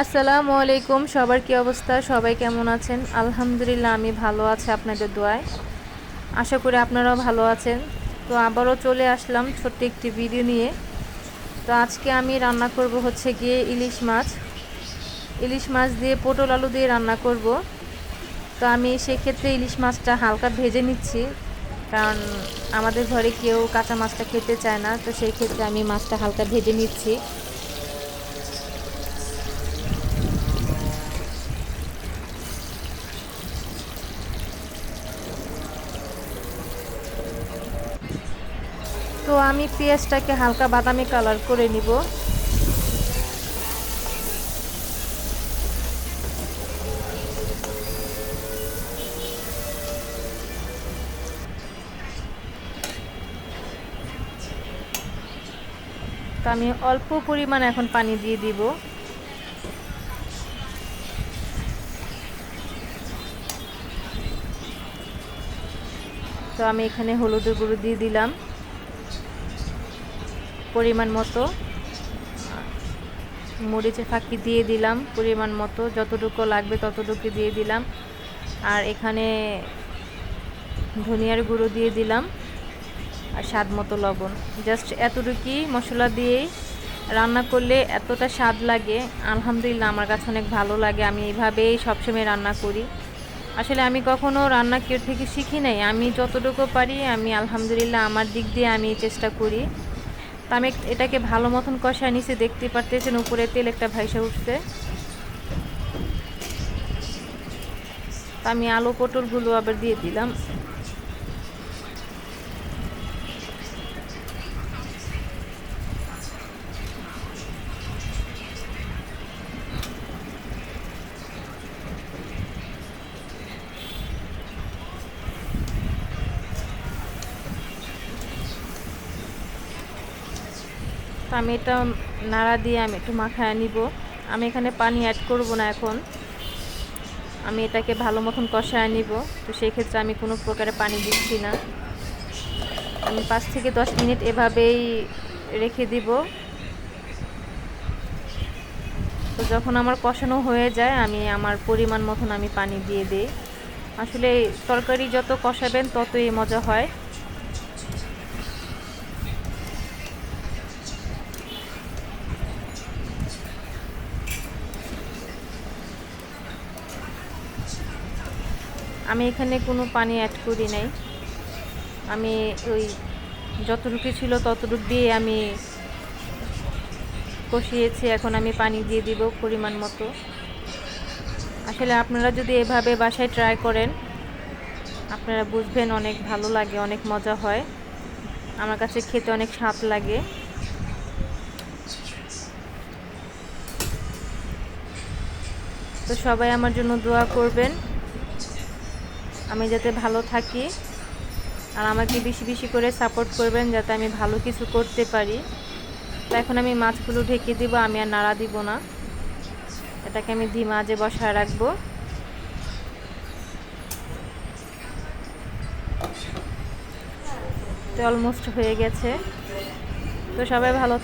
আসসালামু আলাইকুম। সবার কি অবস্থা? সবাই কেমন আছেন? আলহামদুলিল্লাহ আমি ভালো আছি আপনাদের দোয়ায়। আশা করি আপনারাও ভালো আছেন। তো আবারও চলে আসলাম ছোট্ট একটি ভিডিও নিয়ে। তো আজকে আমি রান্না করব হচ্ছে গিয়ে ইলিশ মাছ। ইলিশ মাছ দিয়ে পটল আলু দিয়ে রান্না করব। তো আমি সেক্ষেত্রে ইলিশ মাছটা হালকা ভেজে নিচ্ছি, কারণ আমাদের ঘরে কেউ কাঁচা মাছটা খেতে চায় না। তো সেই ক্ষেত্রে আমি মাছটা হালকা ভেজে নিচ্ছি। তো আমি পেঁয়াজটাকে হালকা বাদামি কালার করে নিব। তো আমি অল্প পরিমাণ এখন পানি দিয়ে দিব। তো আমি এখানে হলুদের গুঁড়ো দিয়ে দিলাম পরিমাণ মতো, মরিচের ফাঁকি দিয়ে দিলাম পরিমাণ মতো, যতটুকু লাগবে ততটুকু দিয়ে দিলাম। আর এখানে ধনিয়ার গুঁড়ো দিয়ে দিলাম আর স্বাদ মতো লবণ। জাস্ট এতটুকুই মশলা দিয়েই রান্না করলে এতটা স্বাদ লাগে, আলহামদুলিল্লাহ আমার কাছে অনেক ভালো লাগে। আমি এইভাবেই সবসময় রান্না করি। আসলে আমি কখনো রান্না কেউ থেকে শিখি নাই, আমি যতটুকু পারি আমি আলহামদুলিল্লাহ আমার দিক দিয়ে আমি চেষ্টা করি। তো আমি এটাকে ভালো মতন কষায় নিচে, দেখতে পারতেছেন উপরে তেল একটা ভাইসা উঠছে। তো আমি আলু পটলগুলো আবার দিয়ে দিলাম। তো আমি এটা নাড়া দিয়ে আমি একটু মাখায় নিব। আমি এখানে পানি অ্যাড করব না এখন, আমি এটাকে ভালো মতন কষায় নিব। তো সেই ক্ষেত্রে আমি কোনো প্রকারে পানি দিচ্ছি না। আমি 5 থেকে 10 মিনিট এভাবেই রেখে দিব। তো যখন আমার কষানো হয়ে যায় আমি আমার পরিমাণ মতন আমি পানি দিয়ে দিই। আসলে তরকারি যত কষাবেন ততই মজা হয়। আমি এখানে কোনো পানি অ্যাড করি নাই, আমি ওই যতটুকু ছিল ততটুকু দিয়ে আমি কষিয়েছি। এখন আমি পানি দিয়ে দিব পরিমাণ মতো। আসলে আপনারা যদি এভাবে বাসায় ট্রাই করেন আপনারা বুঝবেন অনেক ভালো লাগে, অনেক মজা হয়। আমার কাছে খেতে অনেক স্বাদ লাগে। তো সবাই আমার জন্য দোয়া করবেন, আমি যাতে ভালো থাকি, আর আমাকে বেশি বেশি করে সাপোর্ট করবেন যাতে আমি ভালো কিছু করতে পারি। তো এখন আমি মাছগুলো ঢেকে দিব, আমি আর নাড়া দিব না, এটাকে আমি ধিমা আঁচে বসায় রাখবো। তো অলমোস্ট হয়ে গেছে। তো সবাই ভালো থাকবেন।